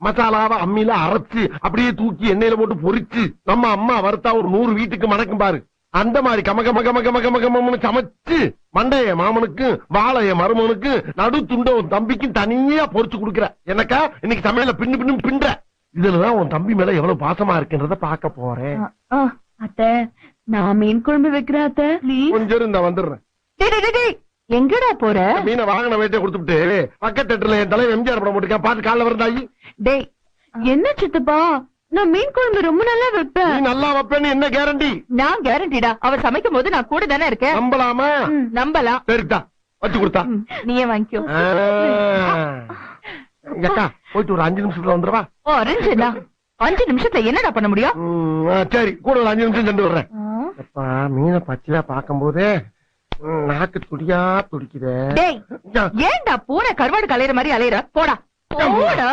மசாலாவை அம்மியில அரைச்சு அப்படியே தூக்கி எண்ணெயில போட்டு பொரிச்சு நம்ம அம்மா வறுத்தா ஒரு 100 வீட்டுக்கு மணக்கும் பாரு. அந்த மாதிரி கமகமகமகமகமகம்னு சமைச்சு மண்டைய மாமனுக்கு வாழைய மருமனுக்கு நடு துண்ட உன் தம்பிக்கும் தனியா பொரிச்சு கொடுக்குற. எனக்கா இன்னைக்கு சமையல பின்னு பின்னு பின்ற. இதுலதான் உன் தம்பி மேல எவ்வளவு பாசமா இருக்குன்றத பாக்க போறேன். அத்தை நான் மீன் குழம்பு வைக்கிறேன் அத்தை. கொஞ்சம் இருந்தா வந்துடுறேன். எங்கடா போற? மீனை வாங்கின வேட்டை கொடுத்துட்டு பக்கத்து தேட்டர்ல என் தலைவர் எம்ஜிஆர் படம் போட்டுருக்கேன், பாத்து காலைல வரந்தாயி. டேய் என்ன சித்தப்பா, நான் மீன் குழம்பு ரொம்ப நல்லா வைப்பேன். நீ நல்லா வைப்பேன்னு என்ன கேரண்டி? நான் கேரண்டிடா, அவர் சமைக்கும் போது நான் கூட தானே இருக்கேன். நம்பலாமா? நம்பலாம். சரிதா வச்சு கொடுத்தா நீயே வாங்கிக்கோ. அக்கா போயிட்டு ஒரு 5 நிமிஷத்துல வந்துருவா. 5 நிமிஷத்துல என்னடா பண்ண முடியும்? சரி கூட ஒரு 5 நிமிஷம் சென்று வர்றேன். மீனை பச்சையா பாக்கும் போதே நாக்கு துடியா துடிக்குதே. ஏன்டா பூனை கருவாடு கலையிற மாதிரி அலையிற? போடா போடா.